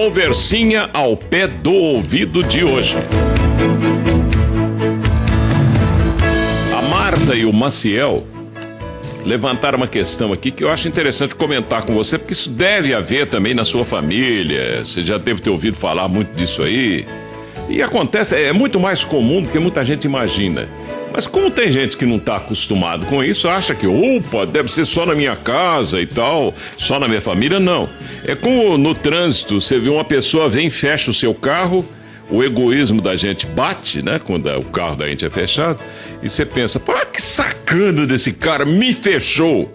Conversinha ao pé do ouvido de hoje. A Marta e o Maciel levantaram uma questão aqui que eu acho interessante comentar com você, porque isso deve haver também na sua família. Você já deve ter ouvido falar muito disso aí. E acontece, é muito mais comum do que muita gente imagina. Mas como tem gente que não está acostumado com isso, acha que, opa, deve ser só na minha casa e tal, só na minha família, não. É como no trânsito, você vê uma pessoa vem e fecha o seu carro, o egoísmo da gente bate, né, quando o carro da gente é fechado, e você pensa, pô, que sacana desse cara, me fechou.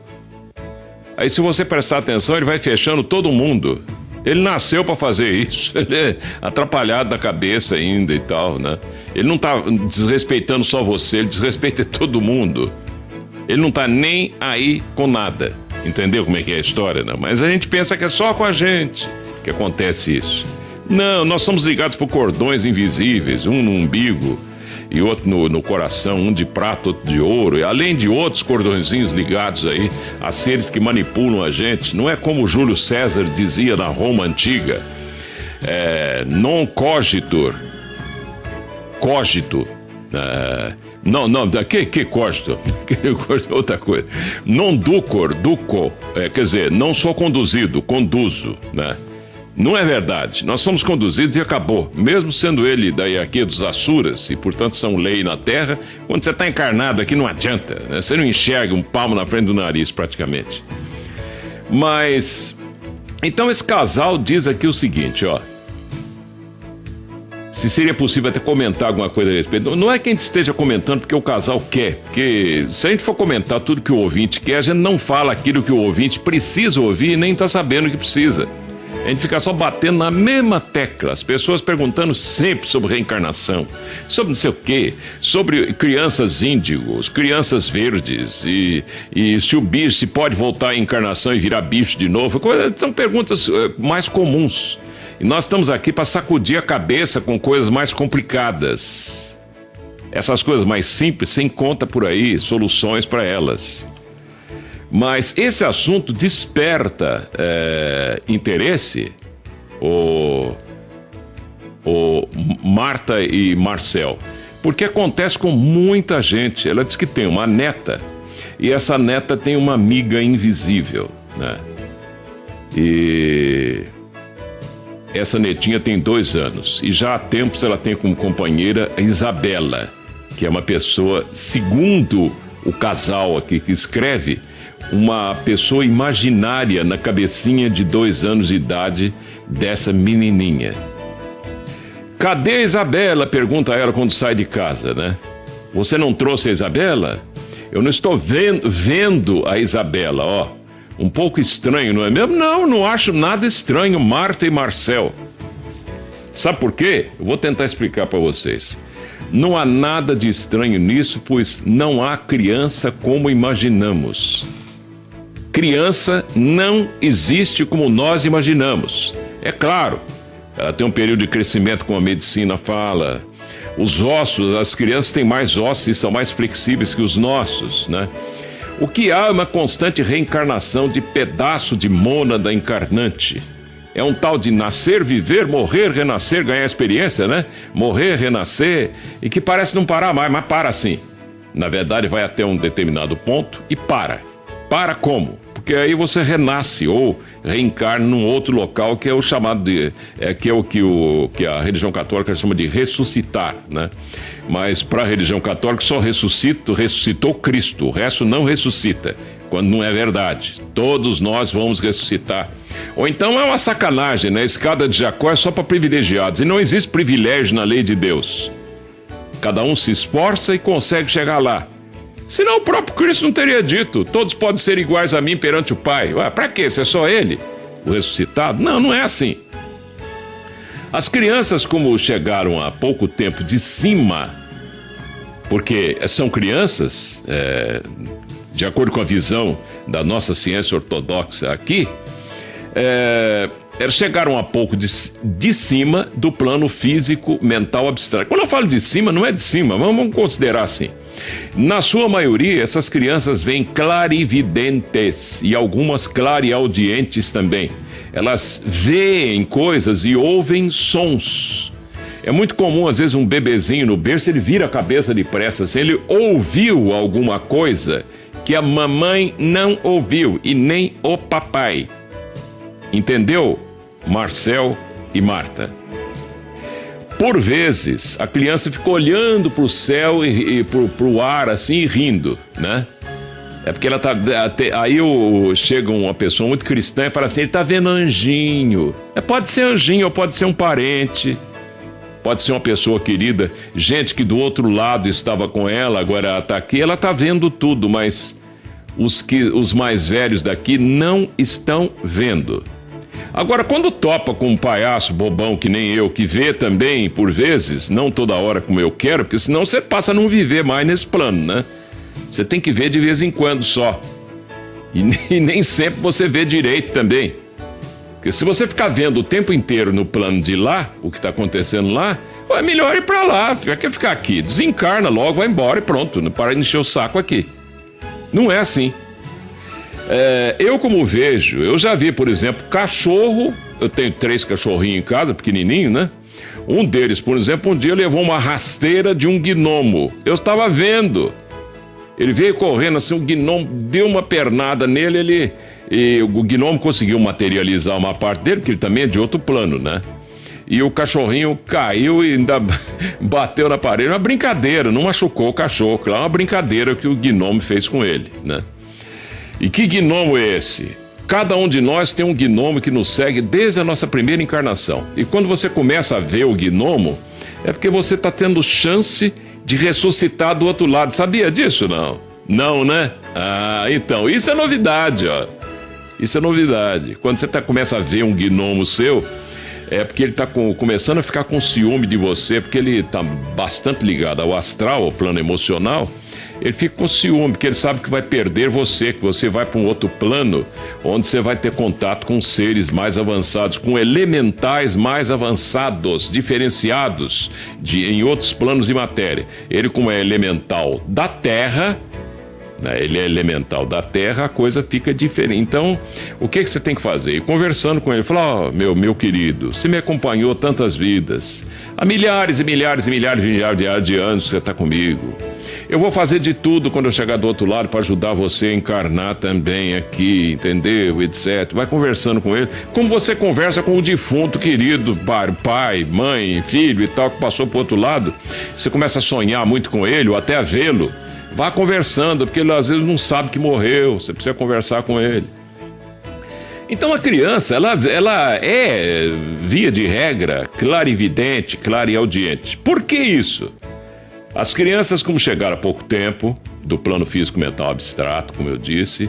Aí se você prestar atenção, ele vai fechando todo mundo. Ele nasceu para fazer isso, ele é atrapalhado da cabeça ainda e tal, né? Ele não tá desrespeitando só você, ele desrespeita todo mundo. Ele não tá nem aí com nada, entendeu como é que é a história, né? Mas a gente pensa que é só com a gente que acontece isso. Não, nós somos ligados por cordões invisíveis, um no umbigo e outro no coração, um de prata, outro de ouro, e além de outros cordõezinhos ligados aí a seres que manipulam a gente. Não é como Júlio César dizia na Roma antiga, non cogitur, cogito, não, que cogito, outra coisa, non ducor, duco, quer dizer, não sou conduzido, conduzo, né? Não é verdade, nós somos conduzidos e acabou. Mesmo sendo ele da hierarquia dos Asuras e portanto são lei na terra, quando você está encarnado aqui não adianta, né? Você não enxerga um palmo na frente do nariz praticamente. Mas, então esse casal diz aqui o seguinte, ó, se seria possível até comentar alguma coisa a respeito. Não é que a gente esteja comentando porque o casal quer, porque se a gente for comentar tudo que o ouvinte quer, a gente não fala aquilo que o ouvinte precisa ouvir e nem está sabendo o que precisa. A gente fica só batendo na mesma tecla, as pessoas perguntando sempre sobre reencarnação, sobre não sei o quê, sobre crianças índigos, crianças verdes, e se o bicho se pode voltar à encarnação e virar bicho de novo. São perguntas mais comuns. E nós estamos aqui para sacudir a cabeça com coisas mais complicadas. Essas coisas mais simples, você encontra por aí soluções para elas. Mas esse assunto desperta interesse, o Marta e Marcel, porque acontece com muita gente. Ela diz que tem uma neta, e essa neta tem uma amiga invisível, né? E essa netinha tem 2 anos, e já há tempos ela tem como companheira a Isabela, que é uma pessoa, segundo o casal aqui que escreve, uma pessoa imaginária na cabecinha de 2 anos de idade dessa menininha. Cadê a Isabela? Pergunta ela quando sai de casa, né? Você não trouxe a Isabela? Eu não estou vendo a Isabela, ó. Um pouco estranho, não é mesmo? Não acho nada estranho, Marta e Marcel. Sabe por quê? Eu vou tentar explicar para vocês. Não há nada de estranho nisso, pois não há criança como imaginamos. Criança não existe como nós imaginamos. É claro, ela tem um período de crescimento, como a medicina fala. Os ossos, as crianças têm mais ossos e são mais flexíveis que os nossos, né? O que há é uma constante reencarnação de pedaço de mônada encarnante. É um tal de nascer, viver, morrer, renascer, ganhar experiência, né? Morrer, renascer, e que parece não parar mais, mas para sim. Na verdade, vai até um determinado ponto e para. Para como? Porque aí você renasce ou reencarna num outro local, que é o chamado de... que é o que a religião católica chama de ressuscitar, né? Mas para a religião católica só ressuscitou Cristo, o resto não ressuscita, quando não é verdade. Todos nós vamos ressuscitar. Ou então é uma sacanagem, né? A escada de Jacó é só para privilegiados, e não existe privilégio na lei de Deus. Cada um se esforça e consegue chegar lá. Senão o próprio Cristo não teria dito, todos podem ser iguais a mim perante o Pai. Ué, pra quê? Se é só ele, o ressuscitado? Não é assim. As crianças, como chegaram há pouco tempo de cima, porque são crianças, de acordo com a visão da nossa ciência ortodoxa aqui, elas chegaram há pouco de cima do plano físico, mental, abstrato. Quando eu falo de cima, não é de cima, vamos considerar assim. Na sua maioria, essas crianças vêm clarividentes e algumas clareaudientes também. Elas veem coisas e ouvem sons. É muito comum, às vezes, um bebezinho no berço, ele vira a cabeça depressa, assim, ele ouviu alguma coisa que a mamãe não ouviu e nem o papai. Entendeu, Marcel e Marta? Por vezes, a criança fica olhando para o céu e para o ar, assim, e rindo, né? É porque ela tá... Aí chega uma pessoa muito cristã e fala assim, ele tá vendo anjinho. Pode ser anjinho ou pode ser um parente, pode ser uma pessoa querida, gente que do outro lado estava com ela, agora ela tá aqui, ela tá vendo tudo, mas os mais velhos daqui não estão vendo. Agora, quando topa com um palhaço bobão que nem eu, que vê também, por vezes, não toda hora como eu quero, porque senão você passa a não viver mais nesse plano, né? Você tem que ver de vez em quando só. E nem sempre você vê direito também. Porque se você ficar vendo o tempo inteiro no plano de lá, o que está acontecendo lá, é melhor ir para lá, quer ficar aqui. Desencarna logo, vai embora e pronto, não para de encher o saco aqui. Não é assim. Eu como vejo, eu já vi, por exemplo, cachorro, eu tenho 3 cachorrinhos em casa, pequenininho, né? Um deles, por exemplo, um dia levou uma rasteira de um gnomo. Eu estava vendo. Ele veio correndo assim, o gnomo deu uma pernada nele, e o gnomo conseguiu materializar uma parte dele, porque ele também é de outro plano, né? E o cachorrinho caiu e ainda bateu na parede. Uma brincadeira, não machucou o cachorro, claro, uma brincadeira que o gnomo fez com ele, né? E que gnomo é esse? Cada um de nós tem um gnomo que nos segue desde a nossa primeira encarnação. E quando você começa a ver o gnomo, é porque você está tendo chance de ressuscitar do outro lado. Sabia disso, não? Não, né? Então, isso é novidade, ó. Isso é novidade. Quando você começa a ver um gnomo seu, é porque ele está começando a ficar com ciúme de você, porque ele está bastante ligado ao astral, ao plano emocional. Ele fica com ciúme, porque ele sabe que vai perder você, que você vai para um outro plano, onde você vai ter contato com seres mais avançados, com elementais mais avançados, diferenciados em outros planos de matéria. Ele, como é elemental da Terra, né, ele é elemental da Terra, a coisa fica diferente. Então, o que você tem que fazer? Ir conversando com ele, falar, meu querido, você me acompanhou tantas vidas, há milhares e milhares e milhares e milhares de anos que você está comigo. Eu vou fazer de tudo quando eu chegar do outro lado para ajudar você a encarnar também aqui, entendeu? Etc. Vai conversando com ele, como você conversa com o defunto querido, pai, mãe, filho e tal, que passou pro outro lado. Você começa a sonhar muito com ele, ou até a vê-lo. Vá conversando, porque ele às vezes não sabe que morreu, você precisa conversar com ele. Então a criança, ela é, via de regra, clarividente, clareaudiente. Por que isso? As crianças, como chegaram há pouco tempo, do plano físico-mental abstrato, como eu disse,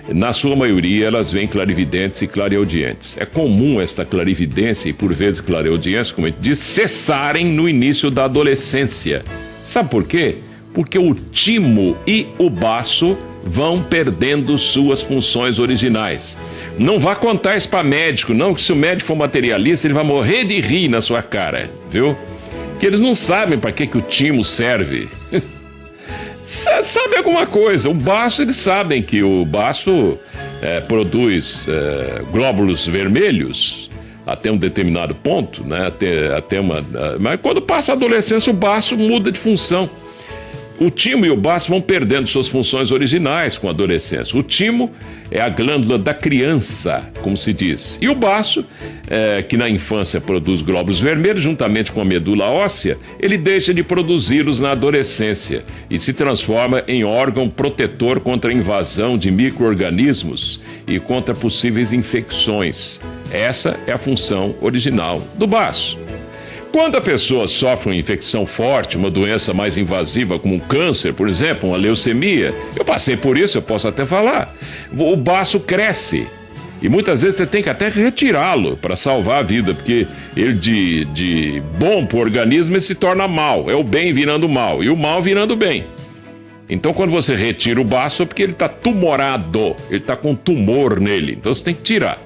na sua maioria elas veem clarividentes e clareaudientes. É comum esta clarividência e, por vezes, clareaudiência, como a gente diz, cessarem no início da adolescência. Sabe por quê? Porque o timo e o baço vão perdendo suas funções originais. Não vá contar isso para médico, não, que se o médico for materialista, ele vai morrer de rir na sua cara, viu? Que eles não sabem para que o timo serve. Sabe alguma coisa? O baço, eles sabem que o baço produz glóbulos vermelhos até um determinado ponto, né? Mas quando passa a adolescência, o baço muda de função. O timo e o baço vão perdendo suas funções originais com a adolescência. O timo é a glândula da criança, como se diz. E o baço, que na infância produz glóbulos vermelhos, juntamente com a medula óssea, ele deixa de produzi-los na adolescência e se transforma em órgão protetor contra a invasão de micro-organismos e contra possíveis infecções. Essa é a função original do baço. Quando a pessoa sofre uma infecção forte, uma doença mais invasiva como um câncer, por exemplo, uma leucemia, eu passei por isso, eu posso até falar, o baço cresce e muitas vezes você tem que até retirá-lo para salvar a vida, porque ele de bom para o organismo ele se torna mal, é o bem virando mal e o mal virando bem. Então quando você retira o baço é porque ele está tumorado, ele está com tumor nele, então você tem que tirar.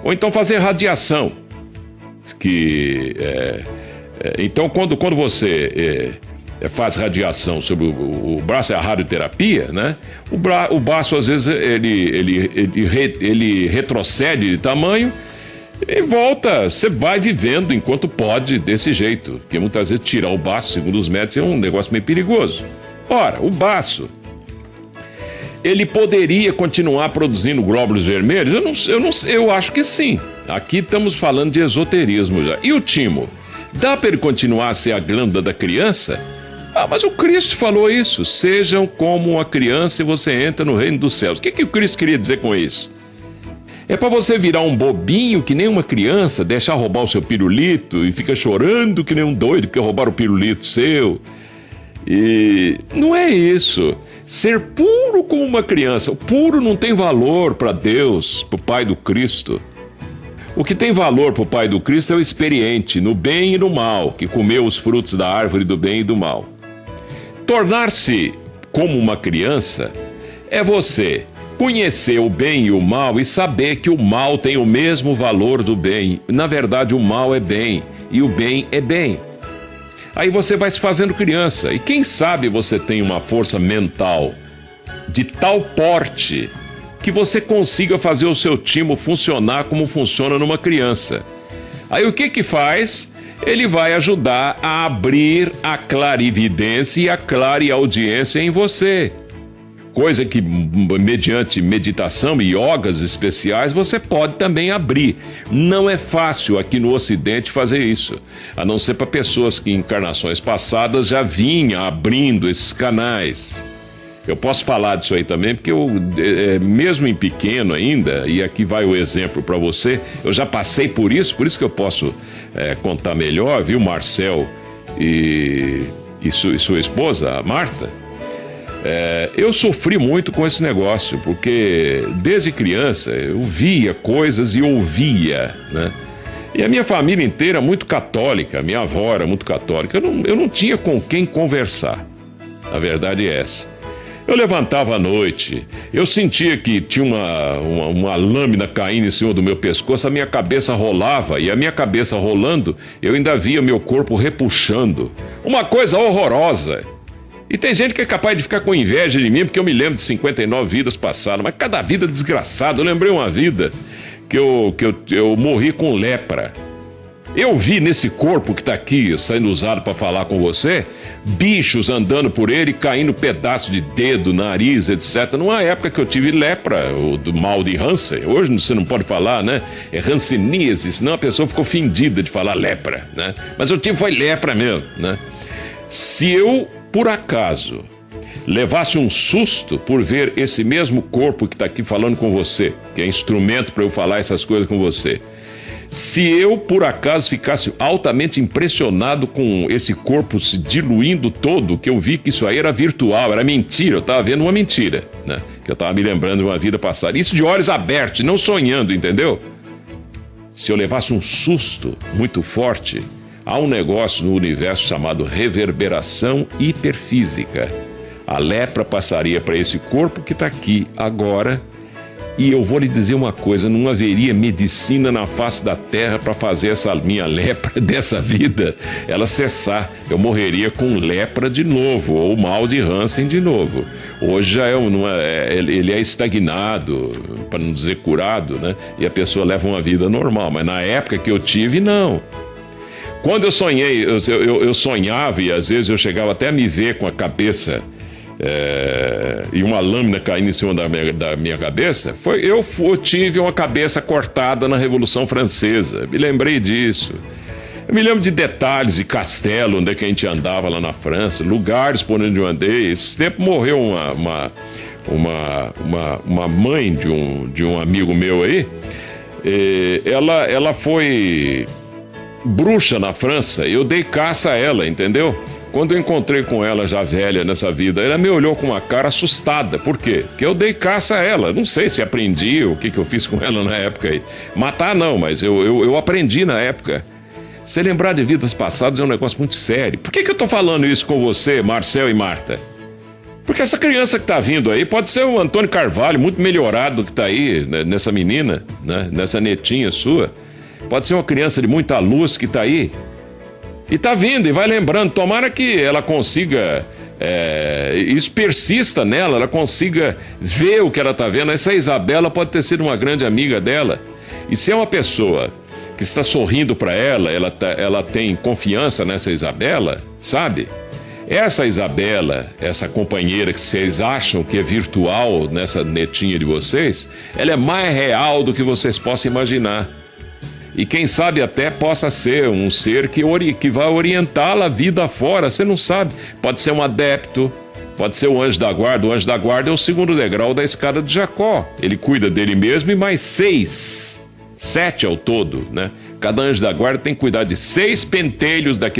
Ou então fazer radiação, então, quando você faz radiação sobre o braço, é a radioterapia, né? O baço, às vezes, ele retrocede de tamanho E volta, você vai vivendo enquanto pode desse jeito. Porque muitas vezes tirar o baço, segundo os médicos, é um negócio meio perigoso. Ora, o baço, ele poderia continuar produzindo glóbulos vermelhos? Eu acho que sim. Aqui estamos falando de esoterismo já. E o timo? Dá para ele continuar a ser a glândula da criança? Ah, mas o Cristo falou isso. Sejam como uma criança e você entra no reino dos céus. O que o Cristo queria dizer com isso? É para você virar um bobinho que nem uma criança, deixar roubar o seu pirulito e fica chorando que nem um doido porque roubaram o pirulito seu. E não é isso. Ser puro como uma criança. O puro não tem valor para Deus, para o Pai do Cristo. O que tem valor para o Pai do Cristo é o experiente, no bem e no mal, que comeu os frutos da árvore do bem e do mal. Tornar-se como uma criança é você conhecer o bem e o mal e saber que o mal tem o mesmo valor do bem. Na verdade, o mal é bem e o bem é bem. Aí você vai se fazendo criança. E quem sabe você tem uma força mental de tal porte que você consiga fazer o seu timo funcionar como funciona numa criança. Aí o que faz? Ele vai ajudar a abrir a clarividência e a clareaudiência em você. Coisa que, mediante meditação e yogas especiais, você pode também abrir. Não é fácil aqui no Ocidente fazer isso, a não ser para pessoas que em encarnações passadas já vinham abrindo esses canais. Eu posso falar disso aí também, porque eu, mesmo em pequeno ainda, e aqui vai o exemplo para você, eu já passei por isso que eu posso contar melhor, viu, Marcel e sua esposa, a Marta? Eu sofri muito com esse negócio, porque desde criança eu via coisas e ouvia, né? E a minha família inteira muito católica, minha avó era muito católica, eu não tinha com quem conversar, a verdade é essa. Eu levantava à noite, eu sentia que tinha uma lâmina caindo em cima do meu pescoço, a minha cabeça rolava, e a minha cabeça rolando, eu ainda via meu corpo repuxando. Uma coisa horrorosa. E tem gente que é capaz de ficar com inveja de mim, porque eu me lembro de 59 vidas passadas, mas cada vida desgraçada. Eu lembrei uma vida que eu morri com lepra. Eu vi nesse corpo que está aqui, sendo usado para falar com você, bichos andando por ele, caindo pedaço de dedo, nariz, etc. Numa época que eu tive lepra, o do mal de Hansen. Hoje você não pode falar, né? É hanseníase, senão a pessoa ficou ofendida de falar lepra, né? Mas eu tive foi lepra mesmo, né? Se eu, por acaso, levasse um susto por ver esse mesmo corpo que está aqui falando com você, que é instrumento para eu falar essas coisas com você, se eu, por acaso, ficasse altamente impressionado com esse corpo se diluindo todo, que eu vi que isso aí era virtual, era mentira, eu estava vendo uma mentira, né? Que eu estava me lembrando de uma vida passada. Isso de olhos abertos, não sonhando, entendeu? Se eu levasse um susto muito forte, há um negócio no universo chamado reverberação hiperfísica. A lepra passaria para esse corpo que está aqui agora. E eu vou lhe dizer uma coisa, não haveria medicina na face da terra para fazer essa minha lepra dessa vida, ela cessar. Eu morreria com lepra de novo, ou mal de Hansen de novo. Hoje já ele é estagnado, para não dizer curado, né? E a pessoa leva uma vida normal, mas na época que eu tive, não. Quando eu sonhei, eu sonhava e às vezes eu chegava até a me ver com a cabeça e uma lâmina caindo em cima da minha cabeça, eu tive uma cabeça cortada na Revolução Francesa, me lembrei disso. Eu me lembro de detalhes e castelo onde é que a gente andava lá na França, lugares por onde eu andei. Esse tempo morreu uma mãe de um amigo meu aí, ela foi bruxa na França, eu dei caça a ela, entendeu? Quando eu encontrei com ela já velha nessa vida, ela me olhou com uma cara assustada. Por quê? Porque eu dei caça a ela. Não sei se aprendi o que eu fiz com ela na época aí. Matar não, mas eu aprendi na época. Se lembrar de vidas passadas é um negócio muito sério. Por que eu tô falando isso com você, Marcel e Marta? Porque essa criança que tá vindo aí pode ser o Antônio Carvalho, muito melhorado do que tá aí, né, nessa menina, né, nessa netinha sua. Pode ser uma criança de muita luz que tá aí. E tá vindo e vai lembrando, tomara que ela consiga, isso persista nela, ela consiga ver o que ela tá vendo. Essa Isabela pode ter sido uma grande amiga dela. E se é uma pessoa que está sorrindo para ela tem confiança nessa Isabela, sabe? Essa Isabela, essa companheira que vocês acham que é virtual nessa netinha de vocês, ela é mais real do que vocês possam imaginar. E quem sabe até possa ser um ser que vai orientá-la a vida fora, você não sabe. Pode ser um adepto, pode ser o anjo da guarda. O anjo da guarda é o segundo degrau da escada de Jacó. Ele cuida dele mesmo e mais 7 ao todo, né? Cada anjo da guarda tem que cuidar de 6 pentelhos daqui da